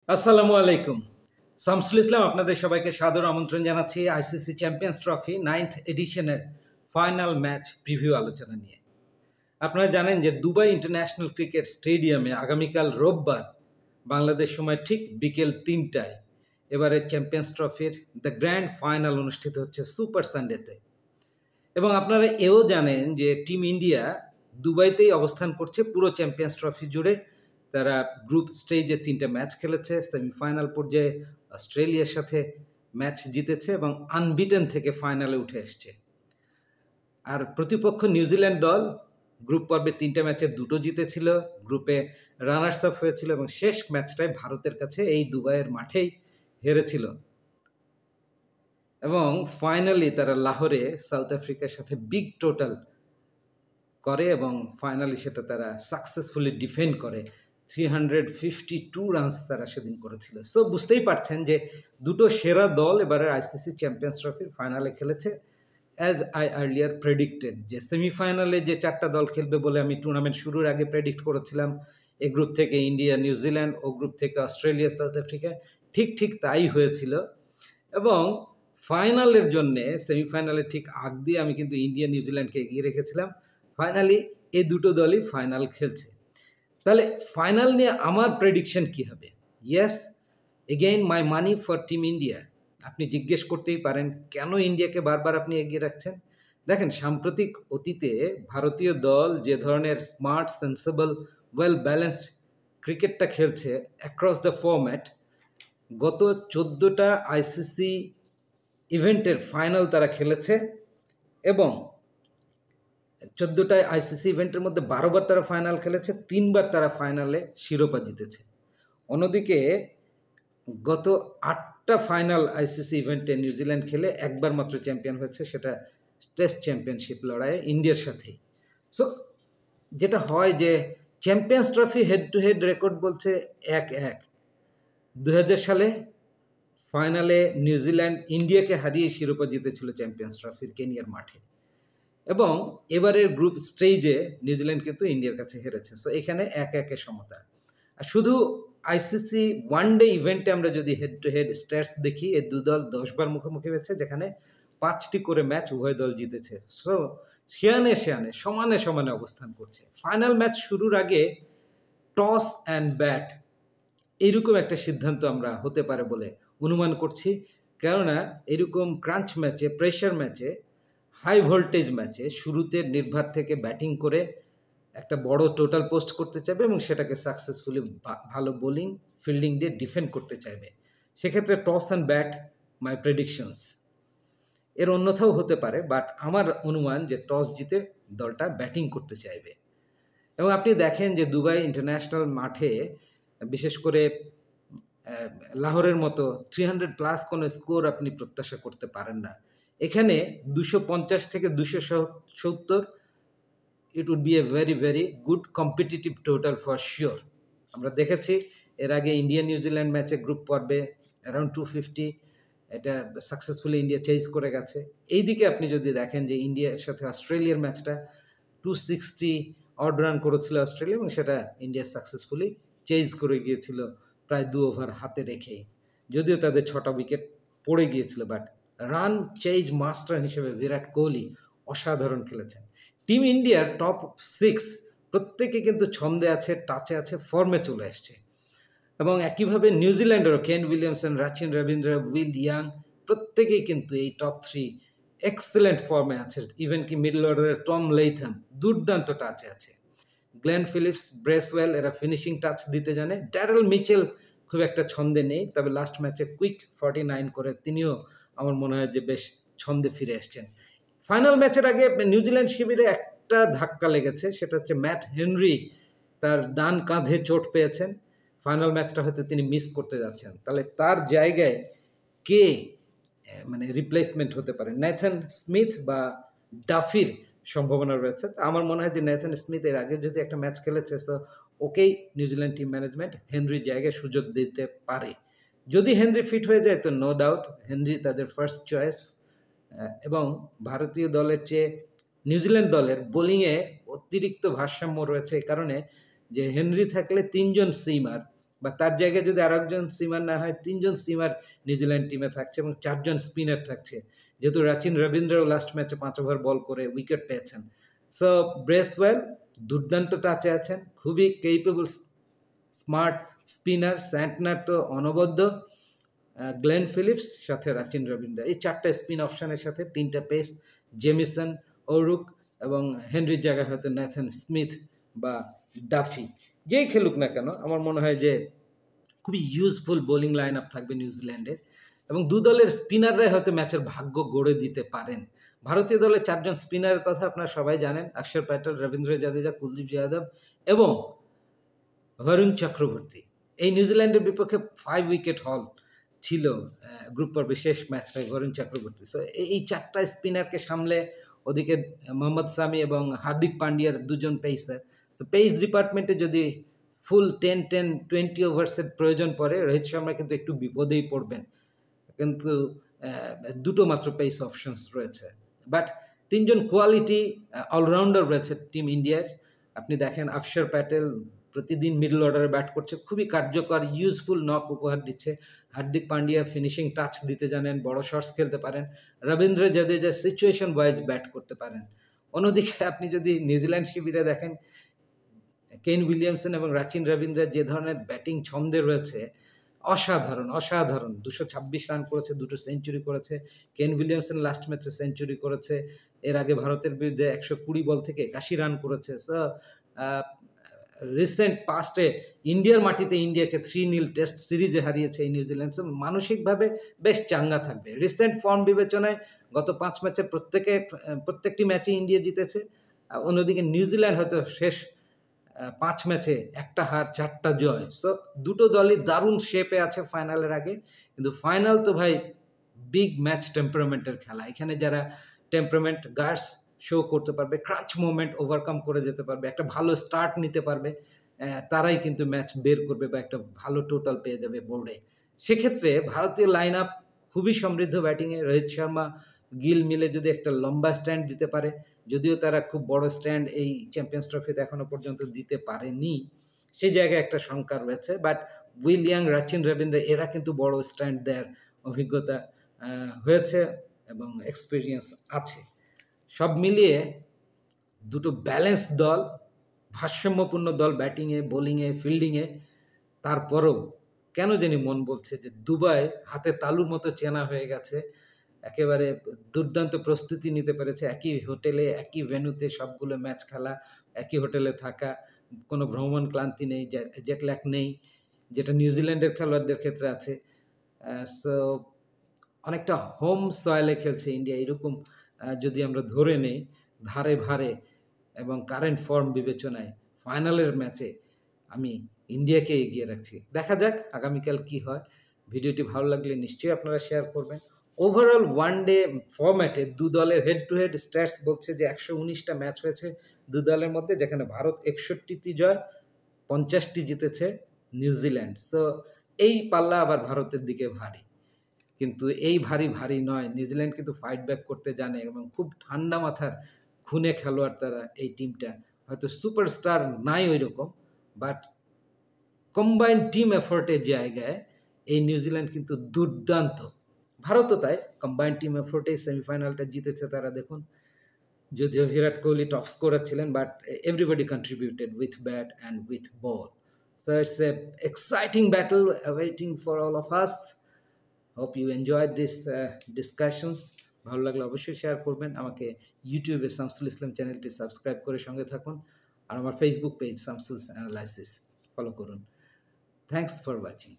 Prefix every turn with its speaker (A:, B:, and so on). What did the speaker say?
A: আসসালামু আলাইকুম। শামসুল ইসলাম আপনাদের সবাইকে সাদর আমন্ত্রণ জানাচ্ছি আইসিসি চ্যাম্পিয়ন্স ট্রফি 9th এডিশনের ফাইনাল ম্যাচ প্রিভিউ আলোচনা নিয়ে। আপনারা জানেন যে দুবাই ইন্টারন্যাশনাল ক্রিকেট স্টেডিয়ামে আগামীকাল রোববার বাংলাদেশ সময় ঠিক বিকেল 3টায় এবারে চ্যাম্পিয়ন্স ট্রফির দ্য গ্র্যান্ড ফাইনাল অনুষ্ঠিত হচ্ছে সুপার সানডেতে। এবং আপনারা এও জানেন যে টিম ইন্ডিয়া দুবাইতেই অবস্থান করছে পুরো চ্যাম্পিয়ন্স ট্রফি জুড়ে। তারা গ্রুপ স্টেজে 3টে ম্যাচ খেলেছে, সেমিফাইনাল পর্যায়ে অস্ট্রেলিয়ার সাথে ম্যাচ জিতেছে এবং আনবিটেন থেকে ফাইনালে উঠে এসছে। আর প্রতিপক্ষ নিউজিল্যান্ড দল গ্রুপ পর্বে 3টে ম্যাচে 2টো জিতেছিল, গ্রুপে রানার্স আপ হয়েছিল এবং শেষ ম্যাচটায় ভারতের কাছে এই দুবাইয়ের মাঠেই হেরেছিল। এবং ফাইনালি তারা লাহোরে সাউথ আফ্রিকার সাথে বিগ টোটাল করে এবং ফাইনালি সেটা তারা সাকসেসফুলি ডিফেন্ড করে। 352 রানস তারা সেদিন করেছিল। সো বুঝতেই পারছেন যে দুটো সেরা দল এবারে আইসিসি চ্যাম্পিয়ন্স ট্রফির ফাইনালে খেলেছে। অ্যাজ আই আর্লিয়ার প্রেডিক্টেড যে সেমিফাইনালে যে 4টা দল খেলবে বলে আমি টুর্নামেন্ট শুরুর আগে প্রেডিক্ট করেছিলাম, এ গ্রুপ থেকে ইন্ডিয়া নিউজিল্যান্ড, ও গ্রুপ থেকে অস্ট্রেলিয়া সাউথ আফ্রিকা, ঠিক তাই হয়েছিল। এবং ফাইনালের জন্যে সেমিফাইনালে ঠিক আগ দিয়ে আমি কিন্তু ইন্ডিয়া নিউজিল্যান্ডকে এগিয়ে রেখেছিলাম। ফাইনালি এই দুটো দলই ফাইনাল খেলছে। তাহলে ফাইনাল নিয়ে আমার প্রেডিকশন কি হবে? Yes, again my money for team India. আপনি জিজ্ঞেস করতেই পারেন কেন ইন্ডিয়াকে বারবার আপনি এগিয়ে রাখছেন। দেখেন, সাম্প্রতিক অতীতে ভারতীয় দল যে ধরনের স্মার্ট, সেন্সেবল, ওয়েল ব্যালেন্সড ক্রিকেটটা খেলছে অ্যাক্রস দ্য ফরম্যাট, গত 14টা আইসিসি ইভেন্টের ফাইনাল তারা খেলেছে এবং 14টায় আইসিসি ইভেন্টের মধ্যে 12বার তারা ফাইনাল খেলেছে, 3বার তারা ফাইনালে শিরোপা জিতেছে। অন্যদিকে গত 8টা ফাইনাল আইসিসি ইভেন্টে নিউজিল্যান্ড খেলে একবার মাত্র চ্যাম্পিয়ন হয়েছে, সেটা টেস্ট চ্যাম্পিয়নশিপ লড়াইয়ে ইন্ডিয়ার সাথেই। সো যেটা হয় যে champions trophy head to head record বলছে 1-1। 2000 সালে ফাইনালে নিউজিল্যান্ড ইন্ডিয়াকে হারিয়ে শিরোপা জিতেছিল চ্যাম্পিয়ন্স ট্রফির কেনিয়ার মাঠে। এবং এবারের গ্রুপ স্টেজে নিউজিল্যান্ড কিন্তু ইন্ডিয়ার কাছে হেরেছে। সো এখানে 1-1 সমতা। আর শুধু আইসিসি ওয়ান ডে ইভেন্টে আমরা যদি হেড টু হেড স্ট্যাটস দেখি, এই দু দল 10বার মুখোমুখি হয়েছে, যেখানে 5টি করে ম্যাচ উভয় দল জিতেছে। সো সেয়ানে সমানে অবস্থান করছে। ফাইনাল ম্যাচ শুরুর আগে টস অ্যান্ড ব্যাট এইরকম একটা সিদ্ধান্ত আমরা হতে পারে বলে অনুমান করছি। কেননা এরকম ক্রাঞ্চ ম্যাচে, প্রেশার ম্যাচে, হাই ভোল্টেজ ম্যাচে শুরুতে নির্ভার থেকে ব্যাটিং করে একটা বড় টোটাল পোস্ট করতে চাইবে এবং সেটাকে সাকসেসফুলি ভালো বোলিং, ফিল্ডিং দিয়ে ডিফেন্ড করতে চাইবে। সেক্ষেত্রে toss and bat my predictions. এর অন্যথাও হতে পারে, বাট আমার অনুমান যে টস জিতে দলটা ব্যাটিং করতে চাইবে। এবং আপনি দেখেন যে দুবাই ইন্টারন্যাশনাল মাঠে বিশেষ করে লাহোরের মতো 300+ কোনো স্কোর আপনি প্রত্যাশা করতে পারেন না। এখানে 250 থেকে 270 it would be a very good competitive total for sure. আমরা দেখেছি এর আগে ইন্ডিয়া নিউজিল্যান্ড ম্যাচে গ্রুপ পর্বে অ্যারাউন্ড 250 এটা সাকসেসফুলি ইন্ডিয়া চেজ করে গেছে। এই দিকে আপনি যদি দেখেন যে ইন্ডিয়ার সাথে অস্ট্রেলিয়ার ম্যাচটা 260 অড রান করেছিল অস্ট্রেলিয়া এবং সেটা ইন্ডিয়া সাকসেসফুলি চেজ করে গিয়েছিল প্রায় 2 ওভার হাতে রেখেই, যদিও তাদের 6টা উইকেট পড়ে গিয়েছিল। বাট রান চেজ মাস্টার হিসেবে বিরাট কোহলি অসাধারণ খেলেছেন। টিম ইন্ডিয়ার টপ 6 প্রত্যেকে কিন্তু ছন্দে আছে, টাচে আছে, ফর্মে চলে আসছে। এবং একইভাবে নিউজিল্যান্ডেরও Kane Williamson, Rachin Ravindra, Will Young প্রত্যেকেই কিন্তু এই টপ 3 এক্সেলেন্ট ফর্মে আছে। ইভেন কি মিডল অর্ডারের টম লেইথম দুর্দান্ত টাচে আছে। গ্লেন ফিলিপস, ব্রেসওয়েল এরা ফিনিশিং টাচ দিতে জানে। ড্যারেল মিচেল খুব একটা ছন্দে নেই, তবে লাস্ট ম্যাচে কুইক 49 করে তিনিও আমার মনে হয় যে বেশ ছন্দে ফিরে আসছেন। ফাইনাল ম্যাচের আগে নিউজিল্যান্ড শিবিরে একটা ধাক্কা লেগেছে, সেটা হচ্ছে ম্যাট হেনরি তার ডান কাঁধে চোট পেয়েছেন। ফাইনাল ম্যাচটা হয়তো তিনি মিস করতে যাচ্ছেন। তাহলে তার জায়গায় কে মানে রিপ্লেসমেন্ট হতে পারে? নেথন স্মিথ বা ডাফির সম্ভাবনা রয়েছে। আমার মনে হয় যে নেথন স্মিথ এর আগে যদি একটা ম্যাচ খেলেছে, সো ওকেই নিউজিল্যান্ড টিম ম্যানেজমেন্ট হেনরির জায়গায় সুযোগ দিতে পারে। যদি হেনরি ফিট হয়ে যায় তো নো ডাউট হেনরি তাদের ফার্স্ট চয়েস। এবং ভারতীয় দলের চেয়ে নিউজিল্যান্ড দলের বোলিংয়ে অতিরিক্ত ভারসাম্য রয়েছে এই কারণে যে হেনরি থাকলে 3জন সিমার বা তার জায়গায় যদি আর একজন সিমার না হয়, 3জন সিমার নিউজিল্যান্ড টিমে থাকছে এবং 4জন স্পিনার থাকছে, যেহেতু রাচিন রবীন্দ্রও লাস্ট ম্যাচে 5 ওভার বল করে উইকেট পেয়েছেন। সো ব্রেসওয়েল দুর্দান্ত টাচে আছেন, খুবই কেপেবল স্মার্ট স্পিনার। স্যান্টনার তো অনবদ্য, গ্লেন ফিলিপস সাথে রাচিন রবীন্দ্র, এই 4টা স্পিন অপশনের সাথে 3টা পেস, জেমিসন, ওরুক এবং হেনরির জায়গায় হয়তো ন্যাথন স্মিথ বা ডাফি, যেই খেলুক না কেন আমার মনে হয় যে খুবই ইউজফুল বোলিং লাইন আপ থাকবে নিউজিল্যান্ডের, এবং দু দলের স্পিনাররাই হয়তো ম্যাচের ভাগ্য গড়ে দিতে পারেন। ভারতীয় দলে 4জন স্পিনারের কথা আপনারা সবাই জানেন, অক্ষর প্যাটেল, রবীন্দ্র জাদেজা, কুলদীপ যাদব এবং বরুণ চক্রবর্তী। এই নিউজিল্যান্ডের বিপক্ষে 5 উইকেট হল ছিল গ্রুপ পর্বে শেষ ম্যাচটায় বরুণ চক্রবর্তী। সো এই 4টা স্পিনারকে সামলে, ওদিকে মোহাম্মদ সামি এবং হার্দিক পান্ডিয়ার 2জন পেসার। সো পেস ডিপার্টমেন্টে যদি ফুল 10-20 ওভার্সের প্রয়োজন পড়ে, রোহিত শর্মা কিন্তু একটু বিপদেই পড়বেন, কিন্তু 2টো মাত্র পেস অপশনস রয়েছে। বাট 3জন কোয়ালিটি অলরাউন্ডার রয়েছে টিম ইন্ডিয়ার। আপনি দেখেন অক্ষর প্যাটেল প্রতিদিন মিডল অর্ডারে ব্যাট করছে, খুবই কার্যকর ইউজফুল নক উপহার দিচ্ছে। হার্দিক পান্ডিয়া ফিনিশিং টাচ দিতে জানেন, বড় শটস খেলতে পারেন। Rabindra Jadeja situation wise bat করতে পারেন। অন্যদিকে আপনি যদি নিউজিল্যান্ড শিবিরে দেখেন, কেন উইলিয়ামসন এবং রাচিন রবীন্দ্র যে ধরনের ব্যাটিং ছন্দে রয়েছে, অসাধারণ অসাধারণ। 226 রান করেছে, 2টো সেঞ্চুরি করেছে। কেন উইলিয়ামসন লাস্ট ম্যাচে সেঞ্চুরি করেছে, এর আগে ভারতের বিরুদ্ধে 120 বল থেকে 81 রান করেছে। সো রিসেন্ট পাস্টে ইন্ডিয়ার মাটিতে ইন্ডিয়াকে 3-0 টেস্ট সিরিজে হারিয়েছে এই নিউজিল্যান্ড। সো মানসিকভাবে বেশ চাঙ্গা থাকবে। রিসেন্ট ফর্ম বিবেচনায় গত 5 ম্যাচে প্রত্যেকটি ম্যাচে ইন্ডিয়া জিতেছে। অন্যদিকে নিউজিল্যান্ড হয়তো শেষ 5 ম্যাচে 1টা হার 4টা জয়। সো দুটো দলই দারুণ শেপে আছে ফাইনালের আগে। কিন্তু ফাইনাল তো ভাই বিগ ম্যাচ টেম্পারামেন্টের খেলা। এখানে যারা টেম্পারামেন্ট গার্ডস শো করতে পারবে, ক্রাচ মোমেন্ট ওভারকাম করে যেতে পারবে, একটা ভালো স্টার্ট নিতে পারবে, তারাই কিন্তু ম্যাচ বের করবে বা একটা ভালো টোটাল পেয়ে যাবে বোর্ডে। সেক্ষেত্রে ভারতীয় লাইন আপ খুবই সমৃদ্ধ ব্যাটিংয়ে। রোহিত শর্মা, গিল মিলে যদি একটা লম্বা স্ট্যান্ড দিতে পারে, যদিও তারা খুব বড় স্ট্যান্ড এই চ্যাম্পিয়ন্স ট্রফিতে এখনও পর্যন্ত দিতে পারেনি, সেই জায়গায় একটা শঙ্কা রয়েছে। বাট উইলিয়াং, রাচিন রবীন্দ্র এরা কিন্তু বড় স্ট্যান্ড দেওয়ার অভিজ্ঞতা হয়েছে এবং এক্সপিরিয়েন্স আছে। সব মিলিয়ে দুটো ব্যালেন্সড দল, ভারসাম্যপূর্ণ দল ব্যাটিংয়ে, বোলিংয়ে, ফিল্ডিংয়ে। তারপরও কেন জানি মন বলছে যে দুবাই হাতে তালুর মতো চেনা হয়ে গেছে, একেবারে দুর্দান্ত প্রস্তুতি নিতে পেরেছে। একই হোটেলে, একই ভেন্যুতে সবগুলো ম্যাচ খেলা, একই হোটেলে থাকা, কোনো ভ্রমণ ক্লান্তি নেই, জেট ল্যাগ নেই, যেটা নিউজিল্যান্ডের খেলোয়াড়দের ক্ষেত্রে আছে। সো অনেকটা হোম সয়েলে খেলছে ইন্ডিয়া, এরকম যদি আমরা ধরে নেই ধারে ভারে এবং কারেন্ট ফর্ম বিবেচনায় ফাইনালের ম্যাচে আমি ইন্ডিয়াকে এগিয়ে রাখছি। দেখা যাক আগামীকাল কি হয়। ভিডিওটি ভালো লাগলে নিশ্চয়ই আপনারা শেয়ার করবেন। ওভারঅল ওয়ানডে ফরম্যাটে দু দলের হেড টু হেড স্ট্যাটস বলছে যে 119টা ম্যাচ হয়েছে দু দলের মধ্যে, যেখানে ভারত 61টি জয়, 50টি জিতেছে নিউজিল্যান্ড। সো এই পাল্লা আবার ভারতের দিকে ভারী, কিন্তু এই ভারী ভারী নয়। নিউজিল্যান্ড কিন্তু ফাইট ব্যাক করতে জানে এবং খুব ঠান্ডা মাথার খুনে খেলোয়াড় তারা। এই টিমটা হয়তো সুপারস্টার নাই ওই রকম, বাট কম্বাইন্ড টিম এফোর্টের জায়গায় এই নিউজিল্যান্ড কিন্তু দুর্দান্ত। ভারতও তাই, কম্বাইন্ড টিম এফোর্টে সেমিফাইনালটা জিতেছে তারা। দেখুন, যদিও বিরাট কোহলি টপ স্কোরার ছিলেন, but everybody contributed with bat and with ball. So it's a exciting battle waiting for all of us. Hope you enjoy this discussions. ভালো লাগলে অবশ্যই শেয়ার করবেন। আমাকে ইউটিউবে শামসুল ইসলাম চ্যানেলটি সাবস্ক্রাইব করে সঙ্গে থাকুন, আর আমার ফেসবুক পেজ শামসুলস অ্যানালাইসিস ফলো করুন। Thanks for watching.